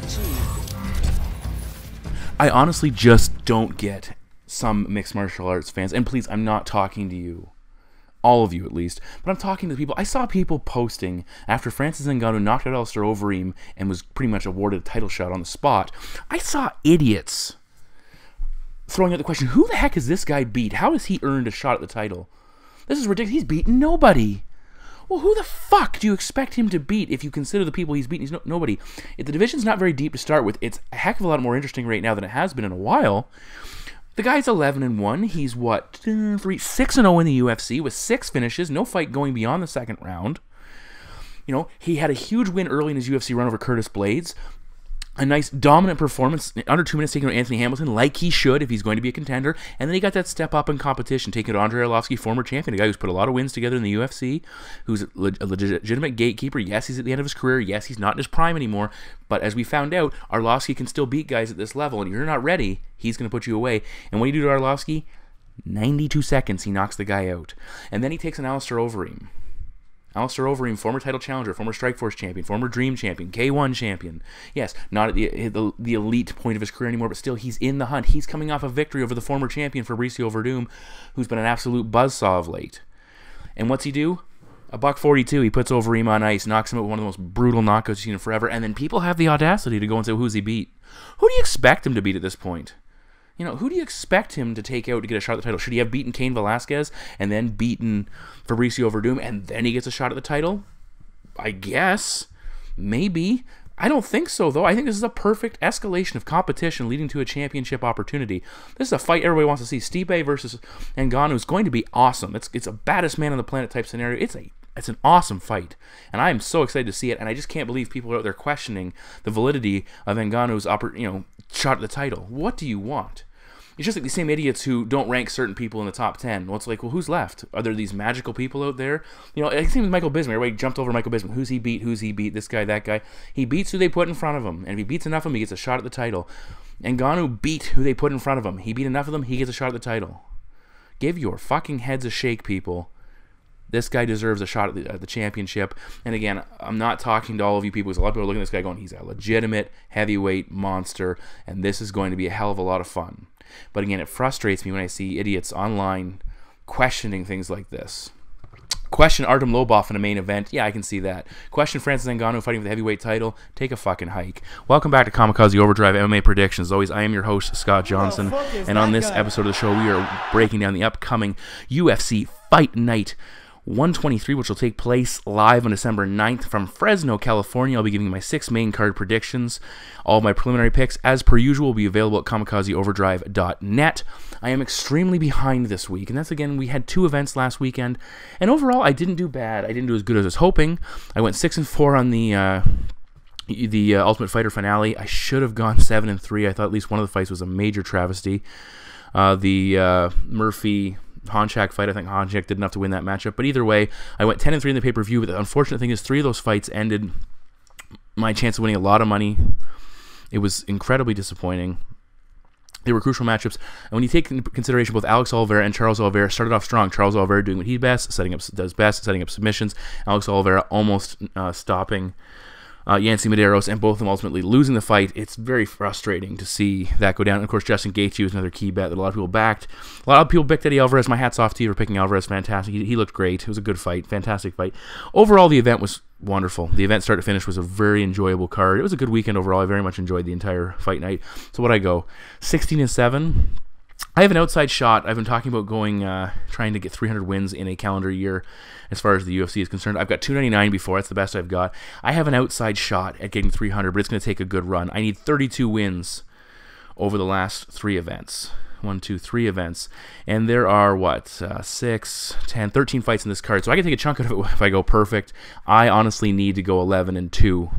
achieved. I honestly just don't get some mixed martial arts fans, and please, I'm not talking to you, all of you at least, but I'm talking to people. I saw people posting after Francis Ngannou knocked out Alistair Overeem and was pretty much awarded a title shot on the spot. I saw idiots throwing out the question, who the heck is this guy beat? How has he earned a shot at the title? This is ridiculous. He's beaten nobody. Well, who the fuck do you expect him to beat if you consider the people he's beaten? He's nobody. If the division's not very deep to start with, it's a heck of a lot more interesting right now than it has been in a while. The guy's 11-1. He's, what, 6-0 in the UFC with 6 finishes, no fight going beyond the second round. You know, he had a huge win early in his UFC run over Curtis Blades. A nice dominant performance, under 2 minutes taking out Anthony Hamilton, like he should if he's going to be a contender. And then he got that step up in competition, taking out Andrei Arlovski, former champion, a guy who's put a lot of wins together in the UFC, who's a legitimate gatekeeper. Yes, he's at the end of his career. Yes, he's not in his prime anymore. But as we found out, Arlovski can still beat guys at this level. And if you're not ready, he's going to put you away. And what do you do to Arlovski? 92 seconds, he knocks the guy out. And then he takes an Alistair Overeem. Alistair Overeem, former title challenger, former Strikeforce champion, former Dream champion, K1 champion. Yes, not at the elite point of his career anymore, but still he's in the hunt. He's coming off a victory over the former champion, Fabricio Verdum, who's been an absolute buzzsaw of late. And what's he do? $142, he puts Overeem on ice, knocks him out with one of the most brutal knockouts you've seen in forever, and then people have the audacity to go and say, who's he beat? Who do you expect him to beat at this point? You know, who do you expect him to take out to get a shot at the title? Should he have beaten Cain Velasquez and then beaten Fabricio Verdum and then he gets a shot at the title? I guess. Maybe. I don't think so, though. I think this is a perfect escalation of competition leading to a championship opportunity. This is a fight everybody wants to see. Stipe versus Ngannou is going to be awesome. It's a baddest man on the planet type scenario. It's an awesome fight, and I am so excited to see it, and I just can't believe people are out there questioning the validity of Ngannou's shot at the title. What do you want? It's just like the same idiots who don't rank certain people in the top 10. Well, it's like, well, who's left? Are there these magical people out there? You know, it seems Michael Bisping. Everybody jumped over Michael Bisping. Who's he beat? Who's he beat? This guy, that guy. He beats who they put in front of him, and if he beats enough of them, he gets a shot at the title. Ngannou beat who they put in front of him. He beat enough of them, he gets a shot at the title. Give your fucking heads a shake, people. This guy deserves a shot at the championship. And again, I'm not talking to all of you people, because a lot of people are looking at this guy going, he's a legitimate heavyweight monster, and this is going to be a hell of a lot of fun. But again, it frustrates me when I see idiots online questioning things like this. Question Artem Lobov in a main event. Yeah, I can see that. Question Francis Ngannou fighting for the heavyweight title. Take a fucking hike. Welcome back to Kamikaze Overdrive MMA Predictions. As always, I am your host, Scott Johnson. And on this episode of the show, we are breaking down the upcoming UFC Fight Night 123, which will take place live on December 9th from Fresno, California. I'll be giving my 6 main card predictions. All of my preliminary picks, as per usual, will be available at kamikazeoverdrive.net. I am extremely behind this week, and that's, again, we had 2 events last weekend, and overall, I didn't do bad. I didn't do as good as I was hoping. I went 6-4 on the Ultimate Fighter finale. I should have gone 7-3. I thought at least one of the fights was a major travesty. The Murphy Honchak fight, I think Honchak did enough to win that matchup, but either way, I went 10-3 in the pay-per-view, but the unfortunate thing is 3 of those fights ended my chance of winning a lot of money. It was incredibly disappointing. They were crucial matchups, and when you take into consideration both Alex Oliveira and Charles Oliveira started off strong. Charles Oliveira doing what he does best, setting up submissions. Alex Oliveira almost stopping Yancy Medeiros, and both of them ultimately losing the fight. It's very frustrating to see that go down. And of course, Justin Gaethje was another key bet that a lot of people backed. A lot of people picked Eddie Alvarez. My hat's off to you for picking Alvarez. Fantastic. He looked great. It was a good fight. Fantastic fight. Overall, the event was wonderful. The event start to finish was a very enjoyable card. It was a good weekend overall. I very much enjoyed the entire fight night. So what'd I go? 16-7. I have an outside shot. I've been talking about going, trying to get 300 wins in a calendar year as far as the UFC is concerned. I've got 299 before. That's the best I've got. I have an outside shot at getting 300, but it's going to take a good run. I need 32 wins over the last 3 events. 1, 2, 3 events. And there are, what, 6, 10, 13 fights in this card. So I can take a chunk out of it if I go perfect. I honestly need to go 11-2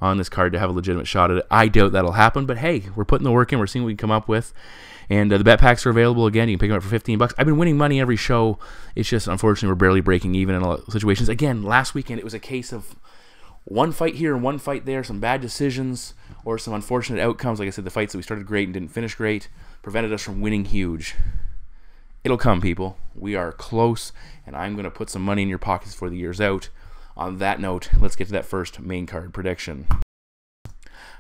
on this card to have a legitimate shot at it. I doubt that'll happen, but hey, we're putting the work in. We're seeing what we can come up with. And the bet packs are available again. You can pick them up for $15. I've been winning money every show. It's just, unfortunately, we're barely breaking even in a lot of situations. Again, last weekend, it was a case of one fight here and one fight there, some bad decisions or some unfortunate outcomes. Like I said, the fights that we started great and didn't finish great prevented us from winning huge. It'll come, people. We are close, and I'm going to put some money in your pockets for the year's out. On that note, let's get to that first main card prediction.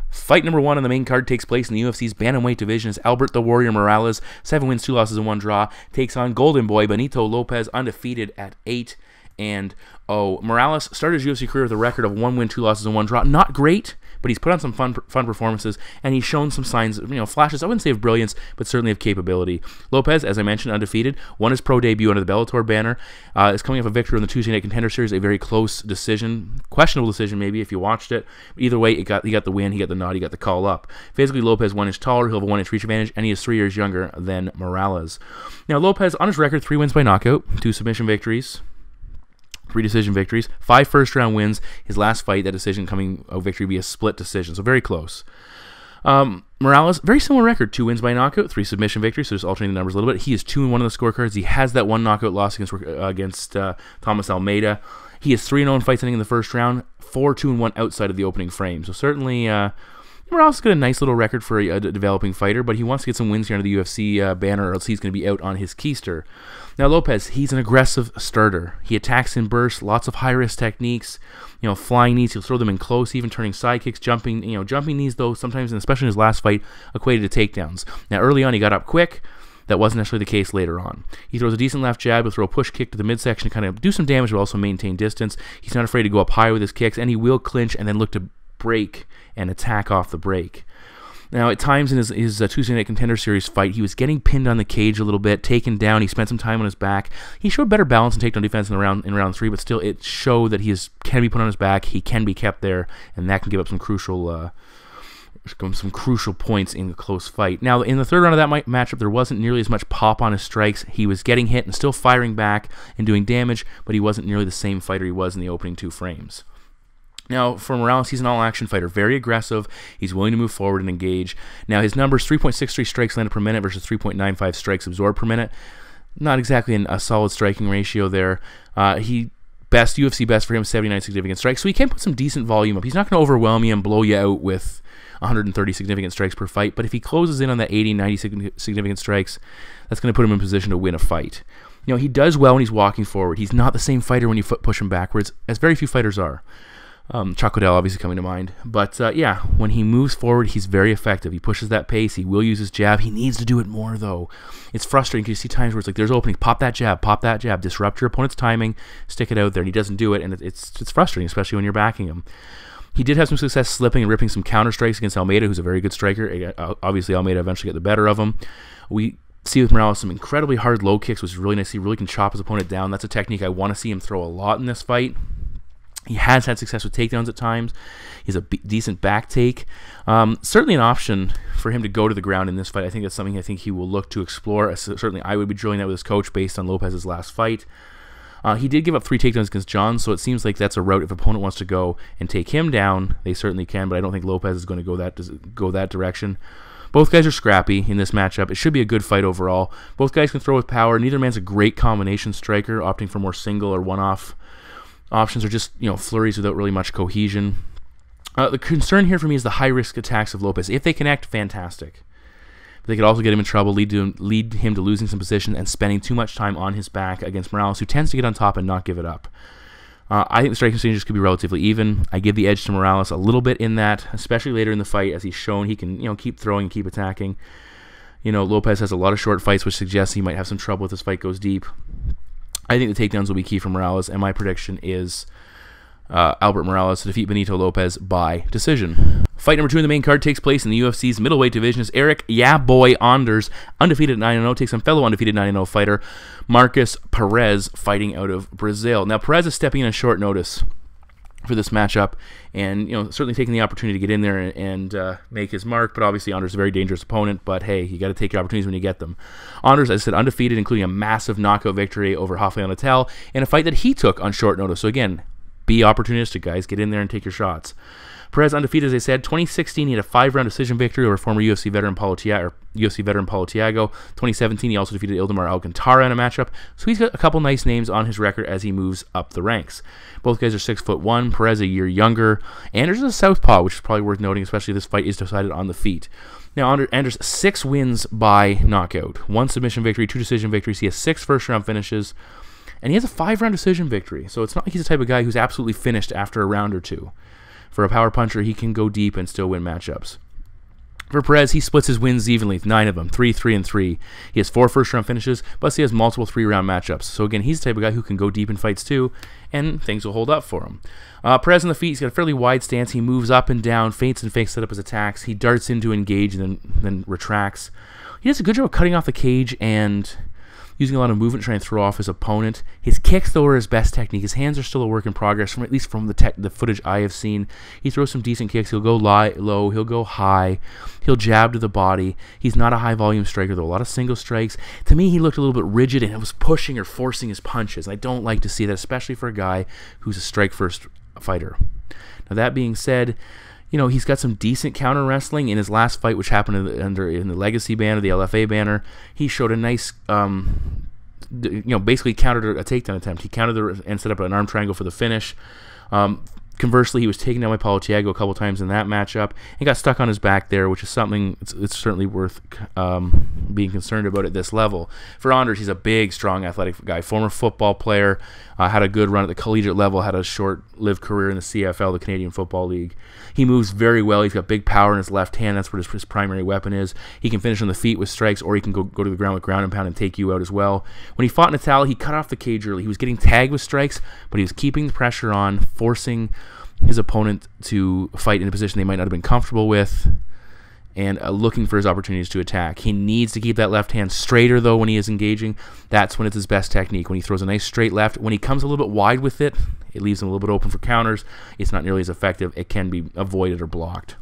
Fight number 1 on the main card takes place in the UFC's bantamweight division as Albert the Warrior Moraes, 7 wins, 2 losses, and 1 draw, takes on Golden Boy Benito Lopez, undefeated at 8-0. Moraes started his UFC career with a record of 1 win, 2 losses, and 1 draw. Not great, but he's put on some fun performances, and he's shown some signs, flashes, I wouldn't say of brilliance, but certainly of capability. Lopez, as I mentioned, undefeated, won his pro debut under the Bellator banner, is coming off a victory in the Tuesday Night Contender Series, a very close decision, questionable decision maybe if you watched it. Either way, he got the win, he got the nod, he got the call up. Physically, Lopez 1 inch taller, he'll have a 1 inch reach advantage, and he is 3 years younger than Moraes. Now, Lopez, on his record, 3 wins by knockout, 2 submission victories, 3 decision victories, 5 first-round wins. His last fight, that decision coming a victory via split decision, so very close. Moraes, very similar record, 2 wins by knockout, 3 submission victories, so just alternating the numbers a little bit. He is 2-1 on the scorecards. He has that 1 knockout loss against Thomas Almeida. He is 3-0 in fights ending in the first round, 4-2-1 outside of the opening frame. So certainly, Moraes got a nice little record for a developing fighter, but he wants to get some wins here under the UFC banner, or else he's going to be out on his keister. Now, Lopez, he's an aggressive starter. He attacks in bursts, lots of high-risk techniques, flying knees. He'll throw them in close, even turning side kicks, jumping knees, though, sometimes, and especially in his last fight, equated to takedowns. Now, early on, he got up quick. That wasn't necessarily the case later on. He throws a decent left jab, he'll throw a push kick to the midsection to kind of do some damage, but also maintain distance. He's not afraid to go up high with his kicks, and he will clinch and then look to break and attack off the break. Now, at times in his Tuesday Night Contender Series fight, he was getting pinned on the cage a little bit, taken down. He spent some time on his back. He showed better balance and takedown defense in round 3, but still, it showed that can be put on his back. He can be kept there, and that can give up some crucial points in a close fight. Now, in the third round of that matchup, there wasn't nearly as much pop on his strikes. He was getting hit and still firing back and doing damage, but he wasn't nearly the same fighter he was in the opening 2 frames. Now, for Moraes, he's an all-action fighter, very aggressive. He's willing to move forward and engage. Now, his numbers, 3.63 strikes landed per minute versus 3.95 strikes absorbed per minute. Not exactly a solid striking ratio there. UFC best for him, 79 significant strikes, so he can put some decent volume up. He's not going to overwhelm you and blow you out with 130 significant strikes per fight, but if he closes in on that 80, 90 significant strikes, that's going to put him in position to win a fight. He does well when he's walking forward. He's not the same fighter when you push him backwards, as very few fighters are. Chuck Liddell obviously coming to mind. But yeah, when he moves forward, he's very effective. He pushes that pace. He will use his jab. He needs to do it more, though. It's frustrating because you see times where it's like, there's openings. Pop that jab. Disrupt your opponent's timing. Stick it out there. And he doesn't do it. And it's frustrating, especially when you're backing him. He did have some success slipping and ripping some counter strikes against Almeida, who's a very good striker. Obviously, Almeida eventually got the better of him. We see with Moraes some incredibly hard low kicks, which is really nice. He really can chop his opponent down. That's a technique I want to see him throw a lot in this fight. He has had success with takedowns at times. He's a decent back take. Certainly an option for him to go to the ground in this fight. I think that's something he will look to explore. Certainly I would be drilling that with his coach based on Lopez's last fight. He did give up 3 takedowns against John, so it seems like that's a route. If an opponent wants to go and take him down, they certainly can, but I don't think Lopez is going to go that direction. Both guys are scrappy in this matchup. It should be a good fight overall. Both guys can throw with power. Neither man's a great combination striker, opting for more single or one-off options, or just flurries without really much cohesion. The concern here for me is the high-risk attacks of Lopez. If they connect, fantastic. But they could also get him in trouble, lead him to losing some position and spending too much time on his back against Moraes, who tends to get on top and not give it up. I think the striking exchanges could be relatively even. I give the edge to Moraes a little bit in that, especially later in the fight, as he's shown he can keep throwing, keep attacking. Lopez has a lot of short fights, which suggests he might have some trouble if this fight goes deep. I think the takedowns will be key for Moraes, and my prediction is Albert Moraes to defeat Benito Lopez by decision. Fight number 2 in the main card takes place in the UFC's middleweight division as Eryk, yeah boy, Anders, undefeated 9-0, takes on fellow undefeated 9-0 fighter Markus Perez, fighting out of Brazil. Now, Perez is stepping in on short notice for this matchup, and certainly taking the opportunity to get in there and make his mark. But obviously, Anders is a very dangerous opponent. But hey, you got to take your opportunities when you get them. Anders, as I said, undefeated, including a massive knockout victory over Rafael Natal in a fight that he took on short notice. So again, be opportunistic, guys. Get in there and take your shots. Perez undefeated, as I said. 2016, he had a 5-round decision victory over former UFC veteran Paulo Thiago. 2017, he also defeated Ildemar Alcantara in a matchup. So he's got a couple nice names on his record as he moves up the ranks. Both guys are 6'1". Perez a year younger. Anders is a southpaw, which is probably worth noting, especially if this fight is decided on the feet. Now, Anders, 6 wins by knockout. 1 submission victory, 2 decision victories. He has 6 first-round finishes. And he has a 5-round decision victory. So it's not like he's the type of guy who's absolutely finished after a round or two. For a power puncher, he can go deep and still win matchups. For Perez, he splits his wins evenly, 9 of them, 3, 3, and 3. He has 4 first-round finishes, plus he has multiple 3-round matchups. So again, he's the type of guy who can go deep in fights too, and things will hold up for him. Perez on the feet, he's got a fairly wide stance. He moves up and down, feints and fakes set up his attacks. He darts in to engage and then retracts. He does a good job of cutting off the cage and using a lot of movement to try and throw off his opponent. His kicks, though, are his best technique. His hands are still a work in progress, at least from the footage I have seen. He throws some decent kicks. He'll go low, he'll go high, he'll jab to the body. He's not a high-volume striker, though. A lot of single strikes. To me, he looked a little bit rigid, and it was pushing or forcing his punches. I don't like to see that, especially for a guy who's a strike-first fighter. Now, that being said, you know, he's got some decent counter wrestling. In his last fight, which happened in the Legacy banner, the LFA banner, he showed a nice, basically countered a takedown attempt. He countered and set up an arm triangle for the finish. Conversely, he was taken down by Paulo Thiago a couple times in that matchup and got stuck on his back there, which is something it's certainly worth being concerned about at this level. For Anders, he's a big, strong, athletic guy. Former football player, had a good run at the collegiate level, had a short-lived career in the CFL, the Canadian Football League. He moves very well. He's got big power in his left hand. That's what his primary weapon is. He can finish on the feet with strikes, or he can go to the ground with ground and pound and take you out as well. When he fought Natal, he cut off the cage early. He was getting tagged with strikes, but he was keeping the pressure on, forcing his opponent to fight in a position they might not have been comfortable with, and looking for his opportunities to attack. He needs to keep that left hand straighter, though, when he is engaging. That's when it's his best technique, when he throws a nice straight left. When he comes a little bit wide with it, it leaves him a little bit open for counters. It's not nearly as effective. It can be avoided or blocked.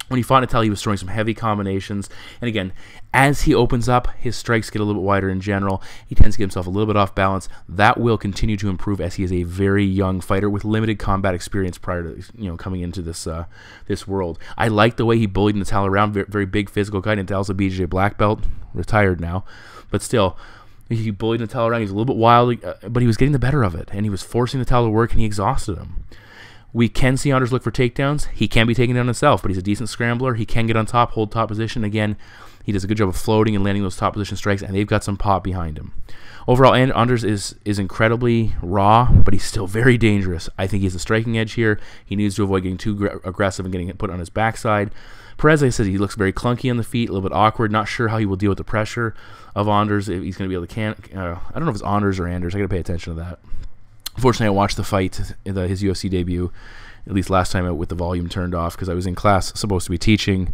When he fought Natal, he was throwing some heavy combinations. And again, as he opens up, his strikes get a little bit wider in general. He tends to get himself a little bit off balance. That will continue to improve as he is a very young fighter with limited combat experience prior to coming into this world. I like the way he bullied Natal around. Very big physical guy. Natal's a BJJ black belt, retired now, but still. He bullied Natal around. He was a little bit wild, but he was getting the better of it, and he was forcing Natal to work, and he exhausted him. We can see Anders look for takedowns. He can be taken down himself, but he's a decent scrambler. He can get on top, hold top position. Again, he does a good job of floating and landing those top position strikes, and they've got some pop behind him. Overall, Anders is incredibly raw, but he's still very dangerous. I think he has a striking edge here. He needs to avoid getting too aggressive and getting put on his backside. Perez, like I said, he looks very clunky on the feet, a little bit awkward. Not sure how he will deal with the pressure of Anders. If he's going to be able to I don't know if it's Anders or Anders. I got to pay attention to that. Unfortunately, I watched the fight, his UFC debut, at least last time out with the volume turned off because I was in class supposed to be teaching.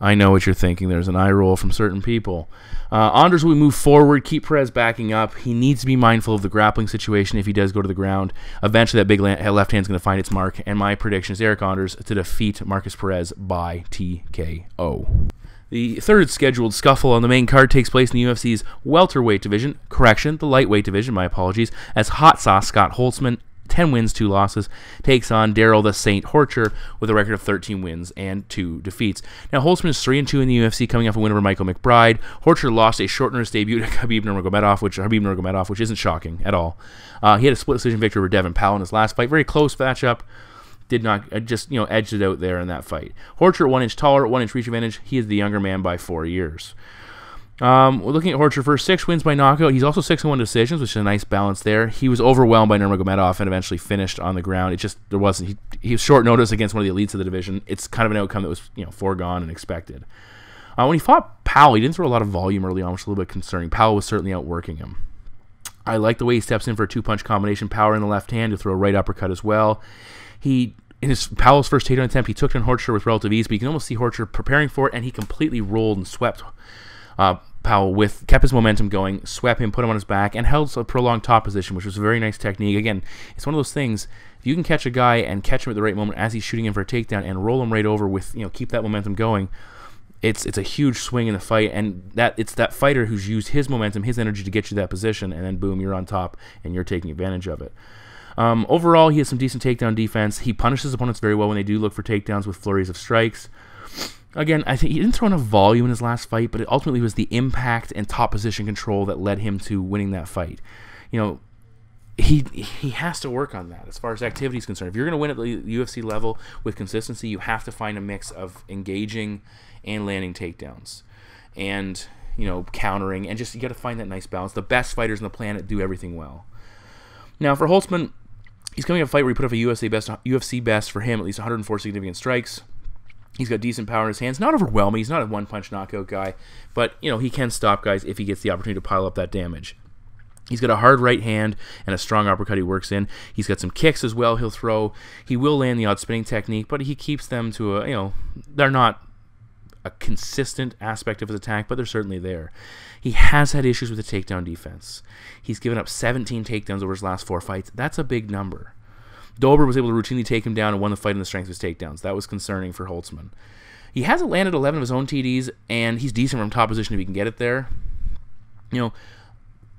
I know what you're thinking. There's an eye roll from certain people. Anders will move forward, keep Perez backing up. He needs to be mindful of the grappling situation if he does go to the ground. Eventually, that big left hand is going to find its mark, and my prediction is Eryk Anders to defeat Markus Perez by TKO. The third scheduled scuffle on the main card takes place in the UFC's welterweight division. Correction, the lightweight division, my apologies, as Hot Sauce Scott Holtzman, 10 wins, 2 losses, takes on Darrell the Saint Horcher with a record of 13 wins and 2 defeats. Now, Holtzman is 3-2 in the UFC, coming off a win over Michael McBride. Horcher lost a short notice debut to Khabib Nurmagomedov, which isn't shocking at all. He had a split decision victory over Devin Powell in his last fight. Very close matchup. Did not edged it out there in that fight. Horcher, 1 inch taller, 1 inch reach advantage. He is the younger man by 4 years. We're looking at Horcher first. 6 wins by knockout. He's also 6-1 decisions, which is a nice balance there. He was overwhelmed by Nurmagomedov and eventually finished on the ground. It just he was short notice against one of the elites of the division. It's kind of an outcome that was foregone and expected. When he fought Powell, he didn't throw a lot of volume early on, which was a little bit concerning. Powell was certainly outworking him. I like the way he steps in for a 2-punch combination. Power in the left hand to throw a right uppercut as well. In Powell's first takedown attempt, he took down Horcher with relative ease, but you can almost see Horcher preparing for it, and he completely rolled and swept Powell kept his momentum going, swept him, put him on his back, and held a prolonged top position, which was a very nice technique. Again, it's one of those things, if you can catch a guy and catch him at the right moment as he's shooting in for a takedown and roll him right over with, keep that momentum going, it's a huge swing in the fight, and it's that fighter who's used his momentum, his energy to get you that position, and then boom, you're on top, and you're taking advantage of it. Overall, he has some decent takedown defense. He punishes opponents very well when they do look for takedowns with flurries of strikes. Again, I think he didn't throw enough volume in his last fight, but it ultimately was the impact and top position control that led him to winning that fight. He has to work on that as far as activity is concerned. If you're going to win at the UFC level with consistency, you have to find a mix of engaging and landing takedowns and, countering, and just you got to find that nice balance. The best fighters on the planet do everything well. Now, for Holtzman, He's coming up a fight where he put up a UFC best for him, at least 104 significant strikes. He's got decent power in his hands. Not overwhelming. He's not a one-punch knockout guy. But, he can stop guys if he gets the opportunity to pile up that damage. He's got a hard right hand and a strong uppercut he works in. He's got some kicks as well he'll throw. He will land the odd spinning technique, but he keeps them to they're not a consistent aspect of his attack, but they're certainly there. He has had issues with the takedown defense. He's given up 17 takedowns over his last 4 fights. That's a big number. Dober was able to routinely take him down and won the fight in the strength of his takedowns. That was concerning for Holtzman. He hasn't landed 11 of his own TDs, and he's decent from top position if he can get it there.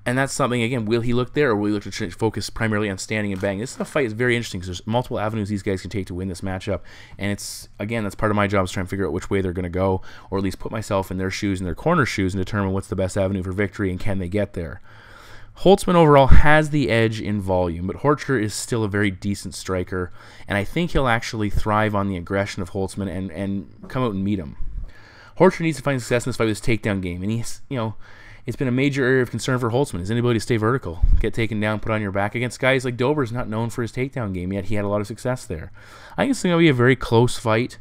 And that's something, again, will he look there, or will he look to focus primarily on standing and banging? This fight is very interesting because there's multiple avenues these guys can take to win this matchup. And that's part of my job is trying to figure out which way they're going to go, or at least put myself in their shoes, in their corner shoes, and determine what's the best avenue for victory and can they get there. Holtzman overall has the edge in volume, but Horcher is still a very decent striker, and I think he'll actually thrive on the aggression of Holtzman and come out and meet him. Horcher needs to find success in this fight with his takedown game, and he's, it's been a major area of concern for Holtzman. His inability to stay vertical, get taken down, put on your back against guys like Dober's not known for his takedown game, yet he had a lot of success there. I think it's going to be a very close fight,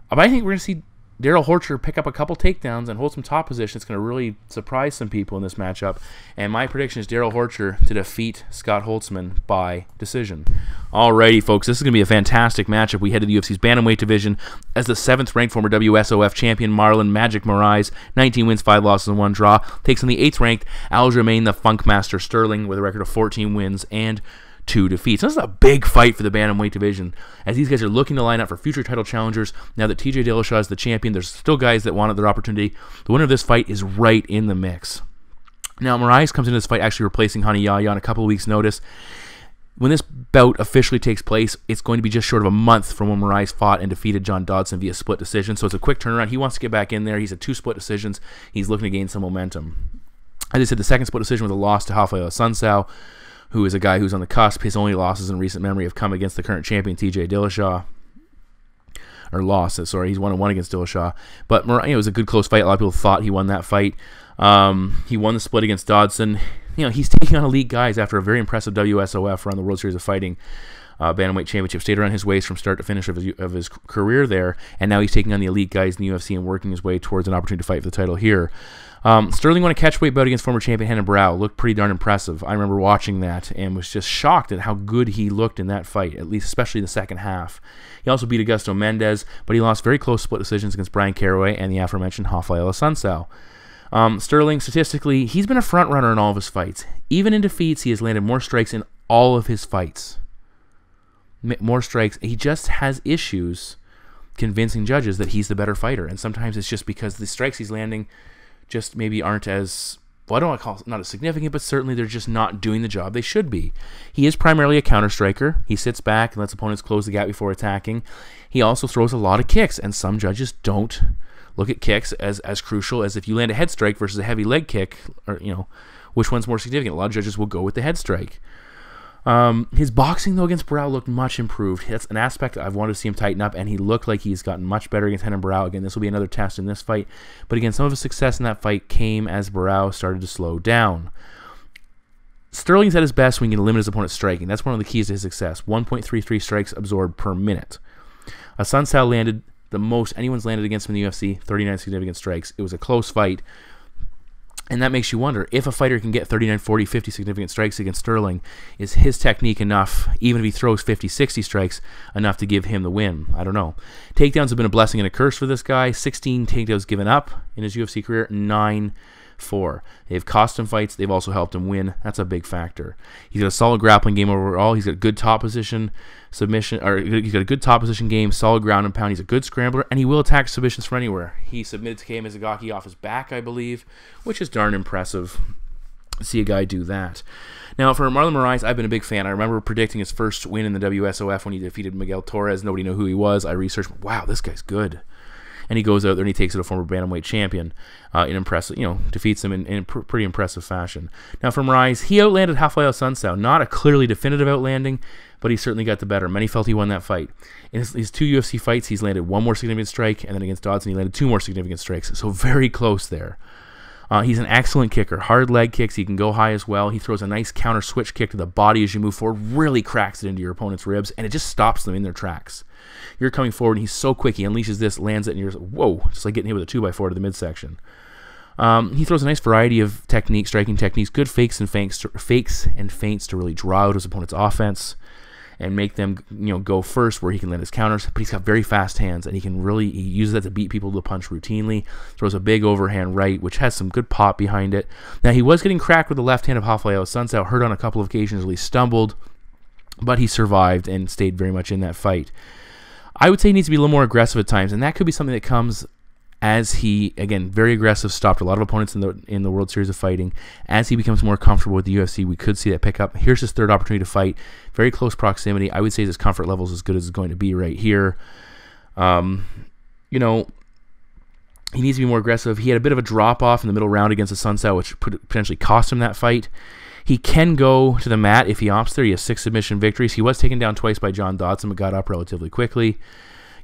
but I think we're going to see Darrell Horcher pick up a couple takedowns and hold some top position. It's going to really surprise some people in this matchup. And my prediction is Darrell Horcher to defeat Scott Holtzman by decision. Alrighty, folks, this is going to be a fantastic matchup. We head to the UFC's bantamweight division as the 7th-ranked former WSOF champion Marlon Magic Moraes, 19 wins, 5 losses, and 1 draw, takes on the 8th-ranked Aljamain, the Funkmaster Sterling, with a record of 14 wins and 2 defeats. This is a big fight for the bantamweight division, as these guys are looking to line up for future title challengers. Now that TJ Dillashaw is the champion, there's still guys that wanted their opportunity. The winner of this fight is right in the mix. Now, Moraes comes into this fight actually replacing Hani Yahya on a couple of weeks' notice. When this bout officially takes place, it's going to be just short of a month from when Moraes fought and defeated John Dodson via split decision, so it's a quick turnaround. He wants to get back in there. He's at 2 split decisions. He's looking to gain some momentum. As I said, the second split decision was a loss to Rafael Sunsao, who is a guy who's on the cusp. His only losses in recent memory have come against the current champion, TJ Dillashaw. Or lost, sorry. He's 1-1 against Dillashaw. But it was a good close fight. A lot of people thought he won that fight. He won the split against Dodson. He's taking on elite guys after a very impressive WSOF run, the World Series of Fighting Bantamweight Championship. Stayed around his waist from start to finish of his career there. And now he's taking on the elite guys in the UFC and working his way towards an opportunity to fight for the title here. Sterling won a catchweight bout against former champion Renan Barão. Looked pretty darn impressive. I remember watching that and was just shocked at how good he looked in that fight, at least especially in the second half. He also beat Augusto Mendez, but he lost very close split decisions against Brian Caraway and the aforementioned Rafael Sunsao. Sterling, statistically, he's been a front runner in all of his fights. Even in defeats, he has landed more strikes in all of his fights. More strikes. He just has issues convincing judges that he's the better fighter, and sometimes it's just because the strikes he's landing just maybe aren't as, well, I don't want to call it not as significant, but certainly they're just not doing the job they should be. He is primarily a counter striker. He sits back and lets opponents close the gap before attacking. He also throws a lot of kicks, and some judges don't look at kicks as crucial as if you land a head strike versus a heavy leg kick, or which one's more significant. A lot of judges will go with the head strike. His boxing, though, against Barão looked much improved. That's an aspect I've wanted to see him tighten up, and he looked like he's gotten much better against Renan Barão. Again, this will be another test in this fight. But again, some of his success in that fight came as Barão started to slow down. Sterling's at his best when he can limit his opponent's striking. That's one of the keys to his success. 1.33 strikes absorbed per minute. Sunsao landed the most anyone's landed against him in the UFC, 39 significant strikes. It was a close fight. And that makes you wonder, if a fighter can get 39, 40, 50 significant strikes against Sterling, is his technique enough, even if he throws 50, 60 strikes, enough to give him the win? I don't know. Takedowns have been a blessing and a curse for this guy. 16 takedowns given up in his UFC career, 9 for. They've cost him fights. They've also helped him win. That's a big factor. He's got a solid grappling game overall. He's got good top position submission, or he's got a good top position game, solid ground and pound. He's a good scrambler, and he will attack submissions from anywhere. He submitted to Kei Mizugaki off his back, I believe, which is darn impressive to see a guy do that. Now, for Marlon Moraes, I've been a big fan. I remember predicting his first win in the WSOF when he defeated Miguel Torres. Nobody knew who he was. I researched, wow, this guy's good. And he goes out there and he takes it a former bantamweight champion in impressive, defeats him in pretty impressive fashion. Now for Moraes, he outlanded Rafael Sunsao. Not a clearly definitive outlanding, but he certainly got the better. Many felt he won that fight. In his 2 UFC fights, he's landed 1 more significant strike, and then against Dodson, he landed 2 more significant strikes. So very close there. He's an excellent kicker. Hard leg kicks. He can go high as well. He throws a nice counter switch kick to the body as you move forward. Really cracks it into your opponent's ribs, and it just stops them in their tracks. You're coming forward, and he's so quick. He unleashes this, lands it, and you're whoa, just like getting hit with a 2x4 to the midsection. He throws a nice variety of striking techniques, good fakes and feints to really draw out his opponent's offense and make them, go first where he can land his counters. But he's got very fast hands, and he uses that to beat people to the punch routinely. Throws a big overhand right, which has some good pop behind it. Now, he was getting cracked with the left hand of Rafael Sunsao, hurt on a couple of occasions, really stumbled, but he survived and stayed very much in that fight. I would say he needs to be a little more aggressive at times, and that could be something that comes as he, again, very aggressive, stopped a lot of opponents in the World Series of Fighting. As he becomes more comfortable with the UFC, we could see that pick up. Here's his third opportunity to fight. Very close proximity. I would say his comfort level is as good as it's going to be right here. He needs to be more aggressive. He had a bit of a drop-off in the middle round against the Sunsao, which potentially cost him that fight. He can go to the mat if he opts there. He has 6 submission victories. He was taken down twice by John Dodson, but got up relatively quickly.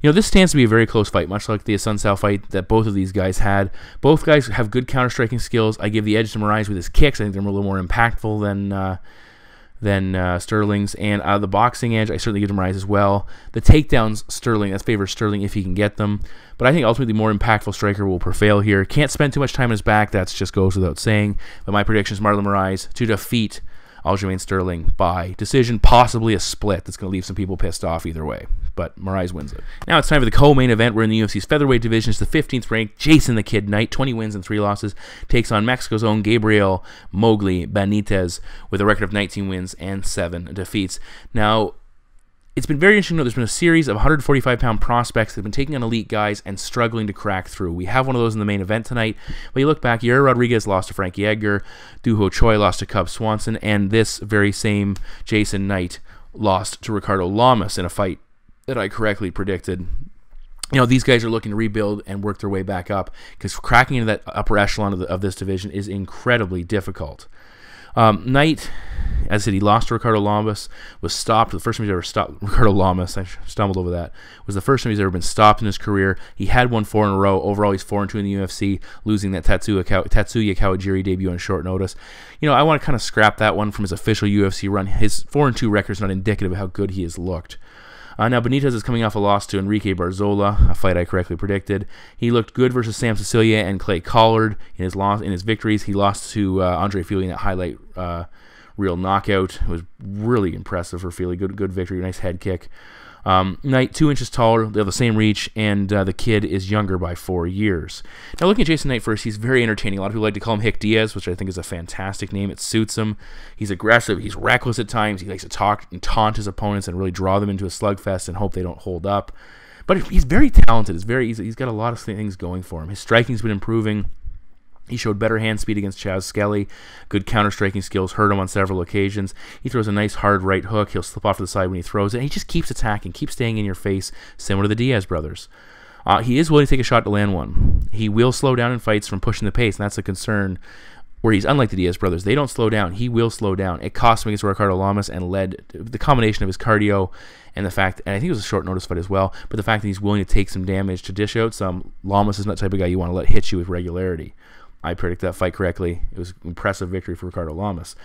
This stands to be a very close fight, much like the Sunsao fight that both of these guys had. Both guys have good counter-striking skills. I give the edge to Moraes with his kicks. I think they're a little more impactful than Sterling's. And the boxing edge, I certainly give to Moraes as well. The takedowns, Sterling, that favors Sterling if he can get them. But I think ultimately the more impactful striker will prevail here. Can't spend too much time on his back. That just goes without saying. But my prediction is Marlon Moraes to defeat Aljamain Sterling by decision, possibly a split. That's going to leave some people pissed off either way. But Moraes wins it. Now it's time for the co-main event. We're in the UFC's featherweight division. It's the 15th ranked Jason the Kid Knight, 20 wins and 3 losses, takes on Mexico's own Gabriel Mowgli Benitez with a record of 19 wins and 7 defeats. Now, it's been very interesting to know there's been a series of 145-pound prospects that have been taking on elite guys and struggling to crack through. We have one of those in the main event tonight. But you look back, Yair Rodriguez lost to Frankie Edgar, Duho Choi lost to Cub Swanson, and this very same Jason Knight lost to Ricardo Lamas in a fight that I correctly predicted. These guys are looking to rebuild and work their way back up because cracking into that upper echelon of this division is incredibly difficult. Knight, as I said, he lost to Ricardo Lamas, was stopped. The first time he's ever stopped, Ricardo Lamas, I stumbled over that, was the first time he's ever been stopped in his career. He had won 4 in a row. Overall, he's 4-2 in the UFC, losing that Tatsuya Kawajiri debut on short notice. I want to kind of scrap that one from his official UFC run. His 4-2 record is not indicative of how good he has looked. Now, Benitez is coming off a loss to Enrique Barzola, a fight I correctly predicted. He looked good versus Sam Cecilia and Clay Collard in his victories. He lost to Andre Fili in that highlight reel knockout. It was really impressive for Fili. Good victory, nice head kick. Knight, 2 inches taller, they have the same reach, and the kid is younger by 4 years. Now, looking at Jason Knight first, he's very entertaining. A lot of people like to call him Hick Diaz, which I think is a fantastic name. It suits him. He's aggressive. He's reckless at times. He likes to talk and taunt his opponents and really draw them into a slugfest and hope they don't hold up. But he's very talented. He's got a lot of things going for him. His striking's been improving. He showed better hand speed against Chaz Skelly, good counter-striking skills, hurt him on several occasions. He throws a nice hard right hook. He'll slip off to the side when he throws it. And he just keeps attacking, keeps staying in your face, similar to the Diaz brothers. He is willing to take a shot to land one. He will slow down in fights from pushing the pace, and that's a concern where he's unlike the Diaz brothers. They don't slow down. He will slow down. It cost him against Ricardo Lamas and led to the combination of his cardio and the fact, and I think it was a short notice fight as well, but the fact that he's willing to take some damage to dish out some. Lamas is not the type of guy you want to let hit you with regularity. I predict that fight correctly. It was an impressive victory for Ricardo Lamas.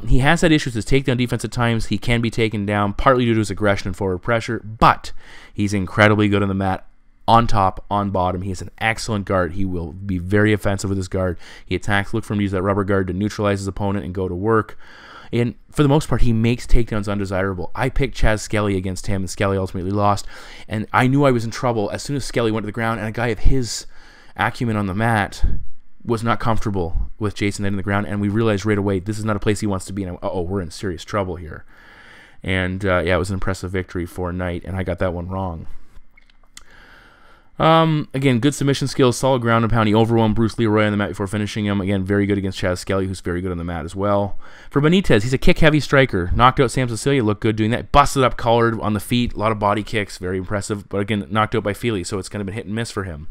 He has had issues with his takedown defense at times. He can be taken down, partly due to his aggression and forward pressure, but he's incredibly good on the mat, on top, on bottom. He has an excellent guard. He will be very offensive with his guard. He attacks, look for him to use that rubber guard to neutralize his opponent and go to work. And for the most part, he makes takedowns undesirable. I picked Chaz Skelly against him, and Skelly ultimately lost. And I knew I was in trouble as soon as Skelly went to the ground, and a guy of his acumen on the mat was not comfortable with Jason Knight in the ground, and we realized right away this is not a place he wants to be, and we're in serious trouble here. And yeah, it was an impressive victory for Knight, and I got that one wrong. Again, good submission skills, solid ground and pound. He overwhelmed Bruce Leroy on the mat before finishing him. Again, very good against Chaz Skelly, who's very good on the mat as well. For Benitez, he's a kick-heavy striker. Knocked out Sam Cecilia, looked good doing that. Busted up Collard on the feet, a lot of body kicks, very impressive. But again, knocked out by Fili, so it's kind of been hit and miss for him.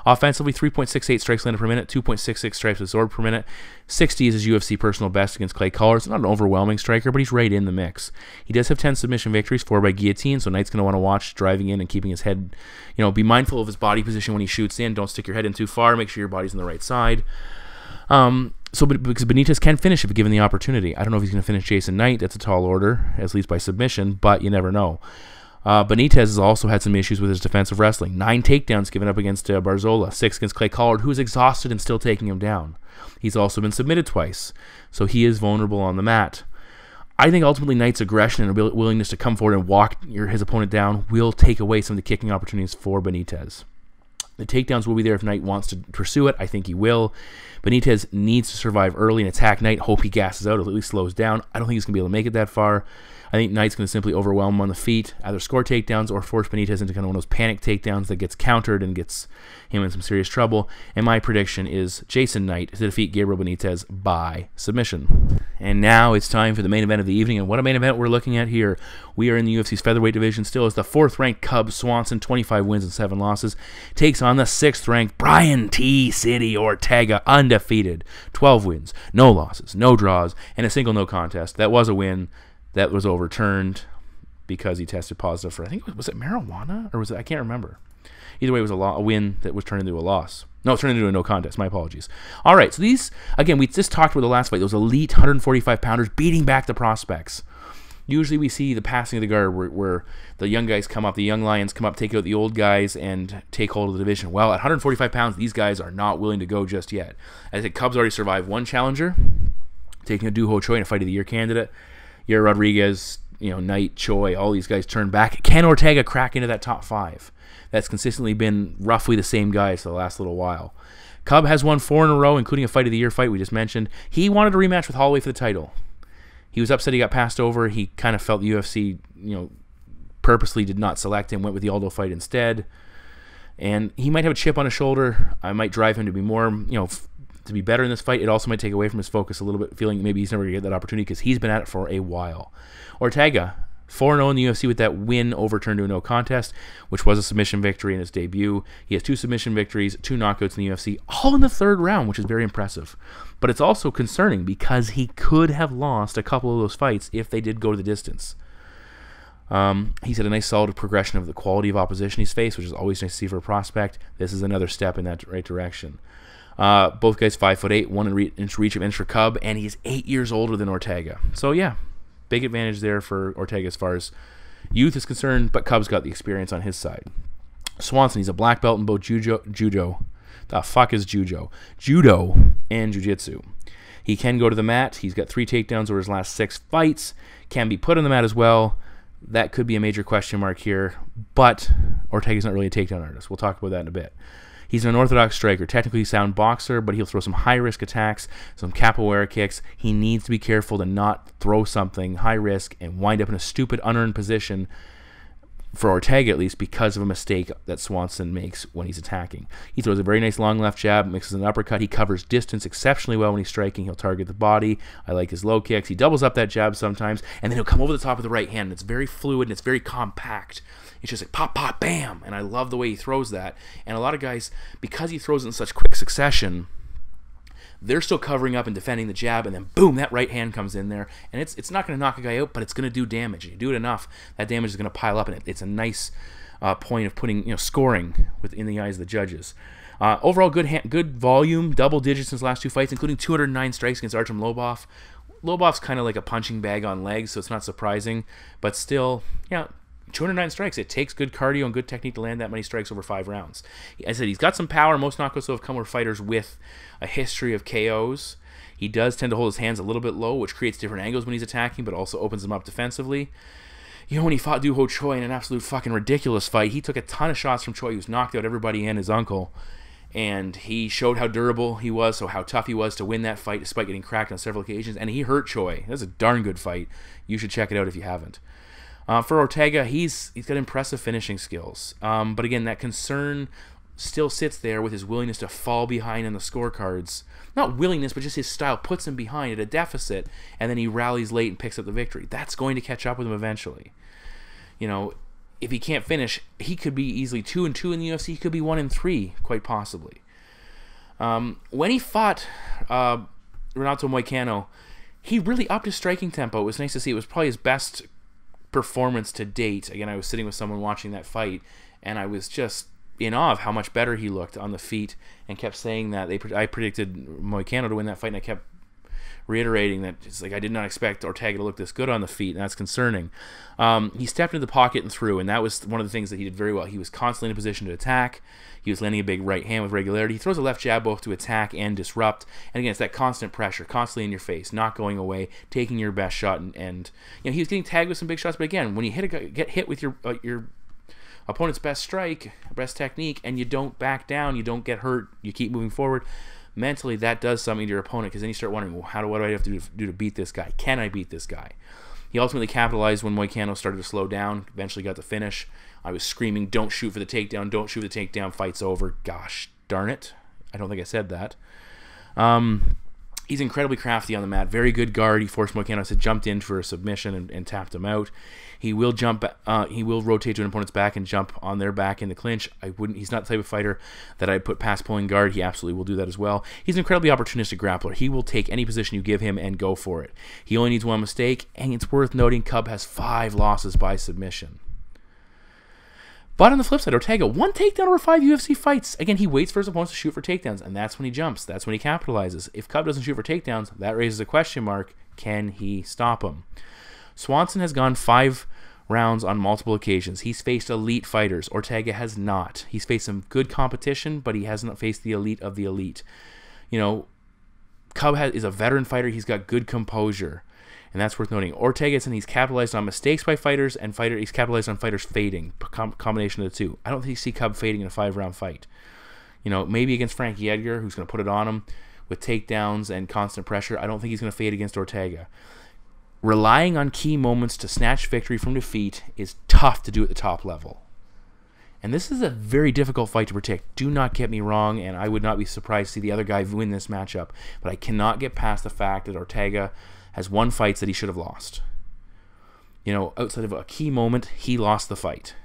Offensively, 3.68 strikes landed per minute, 2.66 strikes absorbed per minute. 60 is his UFC personal best against Clay Collard. It's not an overwhelming striker, but he's right in the mix. He does have 10 submission victories, 4 by guillotine, so Knight's going to want to watch driving in and keeping his head, be mindful of his body position when he shoots in. Don't stick your head in too far. Make sure your body's on the right side. So because Benitez can finish if given the opportunity. I don't know if he's going to finish Jason Knight. That's a tall order, at least by submission, but you never know. Benitez has also had some issues with his defensive wrestling. 9 takedowns given up against Barzola, 6 against Clay Collard, who is exhausted and still taking him down. He's also been submitted twice, so he is vulnerable on the mat. I think ultimately Knight's aggression and willingness to come forward and walk his opponent down will take away some of the kicking opportunities for Benitez. The takedowns will be there if Knight wants to pursue it. I think he will. Benitez needs to survive early and attack Knight. Hope he gasses out or at least slows down. I don't think he's going to be able to make it that far. I think Knight's going to simply overwhelm him on the feet, either score takedowns or force Benitez into kind of one of those panic takedowns that gets countered and gets him in some serious trouble. And my prediction is Jason Knight to defeat Gabriel Benitez by submission. And now it's time for the main event of the evening. And what a main event we're looking at here. We are in the UFC's featherweight division still as the 4th-ranked Cub Swanson, 25 wins and 7 losses, takes on the 6th-ranked Brian T. City Ortega, undefeated, 12 wins, no losses, no draws, and a single no contest. That was a win. That was overturned because he tested positive for, I think, was it marijuana? Or was it, I can't remember. Either way, it was a win that was turned into a loss. No, it turned into a no contest. My apologies. All right, so these, again, we just talked about the last fight. Those elite 145-pounders beating back the prospects. Usually we see the passing of the guard where the young guys come up, the young lions come up, take out the old guys, and take hold of the division. Well, at 145 pounds, these guys are not willing to go just yet. As I said, Cubs already survived one challenger, taking a Doo Ho Choi in a Fight of the Year candidate. Yair Rodriguez, Knight, Choi, all these guys turn back. Can Ortega crack into that top 5? That's consistently been roughly the same guys for the last little while. Cub has won 4 in a row, including a Fight of the Year fight we just mentioned. He wanted a rematch with Holloway for the title. He was upset he got passed over. He kind of felt the UFC, purposely did not select him, went with the Aldo fight instead. And he might have a chip on his shoulder. I might drive him to be more, to be better in this fight. It also might take away from his focus a little bit, feeling maybe he's never going to get that opportunity because he's been at it for a while. Ortega, 4-0 in the UFC with that win overturned to a no contest, which was a submission victory in his debut. He has 2 submission victories, 2 knockouts in the UFC, all in the 3rd round, which is very impressive. But it's also concerning because he could have lost a couple of those fights if they did go to the distance. He's had a nice solid progression of the quality of opposition he's faced, which is always nice to see for a prospect. This is another step in that right direction. Both guys 5'8", 1 inch reach of inch for Cub, and he's 8 years older than Ortega. So yeah, big advantage there for Ortega as far as youth is concerned, but Cub's got the experience on his side. Swanson, he's a black belt in both judo. The fuck is judo? Judo and jiu-jitsu. He can go to the mat. He's got 3 takedowns over his last 6 fights. Can be put on the mat as well. That could be a major question mark here, but Ortega's not really a takedown artist. We'll talk about that in a bit. He's an unorthodox striker, technically sound boxer, but he'll throw some high-risk attacks, some capoeira kicks. He needs to be careful to not throw something high-risk and wind up in a stupid, unearned position, for Ortega at least, because of a mistake that Swanson makes when he's attacking. He throws a very nice long left jab, mixes an uppercut. He covers distance exceptionally well when he's striking. He'll target the body. I like his low kicks. He doubles up that jab sometimes, and then he'll come over the top of the right hand. It's very fluid, and it's very compact. It's just like pop, pop, bam, and I love the way he throws that. And a lot of guys, because he throws it in such quick succession, they're still covering up and defending the jab, and then boom, that right hand comes in there, and it's not going to knock a guy out, but it's going to do damage. You do it enough, that damage is going to pile up, and it's a nice point of putting, scoring within the eyes of the judges. Overall, good volume, double digits in his last 2 fights, including 209 strikes against Artem Lobov. Lobov's kind of like a punching bag on legs, so it's not surprising, but still, 209 strikes. It takes good cardio and good technique to land that many strikes over 5 rounds. I said he's got some power. Most knockouts have come with fighters with a history of KOs. He does tend to hold his hands a little bit low, which creates different angles when he's attacking, but also opens them up defensively. When he fought Doo Ho Choi in an absolute fucking ridiculous fight, he took a ton of shots from Choi. He was knocked out everybody and his uncle, and he showed how durable he was, so how tough he was to win that fight despite getting cracked on several occasions, and he hurt Choi. That's a darn good fight. You should check it out if you haven't. For Ortega, he's got impressive finishing skills. But again, that concern still sits there with his willingness to fall behind in the scorecards. Not willingness, but just his style puts him behind at a deficit, and then he rallies late and picks up the victory. That's going to catch up with him eventually. If he can't finish, he could be easily 2-2 in the UFC. He could be 1-3, quite possibly. When he fought Renato Moicano, he really upped his striking tempo. It was nice to see. It was probably his best performance to date. Again, I was sitting with someone watching that fight, and I was just in awe of how much better he looked on the feet, and kept saying that I predicted Moicano to win that fight, and I kept reiterating that it's like I did not expect Ortega to look this good on the feet, and that's concerning. He stepped into the pocket and threw, and that was one of the things that he did very well. He was constantly in a position to attack. He was landing a big right hand with regularity. He throws a left jab both to attack and disrupt. And again, it's that constant pressure, constantly in your face, not going away, taking your best shot. And he was getting tagged with some big shots. But again, when you get hit with your opponent's best strike, best technique, and you don't back down, you don't get hurt, you keep moving forward, mentally that does something to your opponent, because then you start wondering, well, what do I have to do to beat this guy? Can I beat this guy? He ultimately capitalized when Moicano started to slow down, eventually got the finish. I was screaming, don't shoot for the takedown, don't shoot for the takedown, fight's over. Gosh darn it. I don't think I said that. He's incredibly crafty on the mat. Very good guard. He forced Moicano to jump in for a submission and tapped him out. He will jump. He will rotate to an opponent's back and jump on their back in the clinch. He's not the type of fighter that I'd put past pulling guard. He absolutely will do that as well. He's an incredibly opportunistic grappler. He will take any position you give him and go for it. He only needs one mistake, and it's worth noting Cub has 5 losses by submission. But on the flip side, Ortega, 1 takedown over 5 UFC fights. Again, he waits for his opponents to shoot for takedowns, and that's when he jumps. That's when he capitalizes. If Cub doesn't shoot for takedowns, that raises a question mark. Can he stop him? Swanson has gone 5 rounds on multiple occasions. He's faced elite fighters. Ortega has not. He's faced some good competition, but he hasn't faced the elite of the elite. Cub is a veteran fighter. He's got good composure. And that's worth noting. Ortega, he's capitalized on mistakes by fighters, and he's capitalized on fighters fading. Combination of the two. I don't think you see Cub fading in a 5-round fight. Maybe against Frankie Edgar, who's going to put it on him with takedowns and constant pressure. I don't think he's going to fade against Ortega. Relying on key moments to snatch victory from defeat is tough to do at the top level. And this is a very difficult fight to predict. Do not get me wrong, and I would not be surprised to see the other guy win this matchup. But I cannot get past the fact that Ortega has won fights that he should have lost. Outside of a key moment, he lost the fight.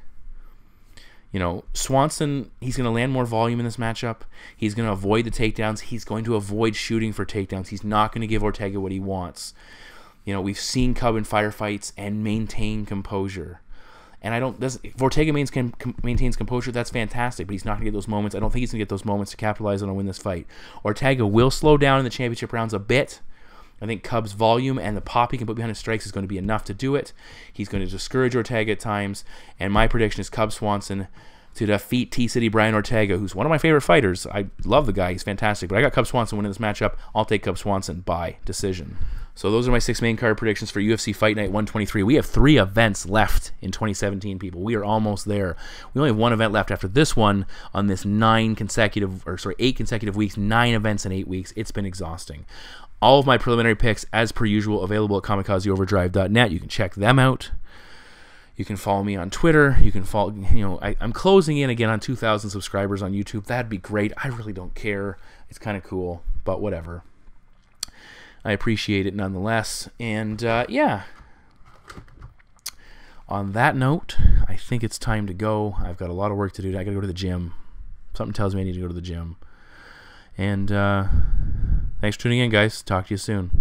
Swanson, he's going to land more volume in this matchup. He's going to avoid the takedowns. He's going to avoid shooting for takedowns. He's not going to give Ortega what he wants. We've seen Cub in firefights and maintain composure. And if Ortega maintains composure, that's fantastic, but he's not going to get those moments. I don't think he's going to get those moments to capitalize on and win this fight. Ortega will slow down in the championship rounds a bit. I think Cub's volume and the pop he can put behind his strikes is going to be enough to do it. He's going to discourage Ortega at times, and my prediction is Cub Swanson to defeat T-City Brian Ortega, who's one of my favorite fighters. I love the guy. He's fantastic, but I got Cub Swanson winning this matchup. I'll take Cub Swanson by decision. So those are my 6 main card predictions for UFC Fight Night 123. We have 3 events left in 2017, people. We are almost there. We only have 1 event left after this one on this 8 consecutive weeks, 9 events in 8 weeks. It's been exhausting. All of my preliminary picks, as per usual, available at kamikazeoverdrive.net. You can check them out. You can follow me on Twitter. You can follow, I'm closing in again on 2,000 subscribers on YouTube. That'd be great. I really don't care. It's kind of cool, but whatever. I appreciate it nonetheless. And yeah. On that note, I think it's time to go. I've got a lot of work to do. I got to go to the gym. Something tells me I need to go to the gym. And thanks for tuning in, guys. Talk to you soon.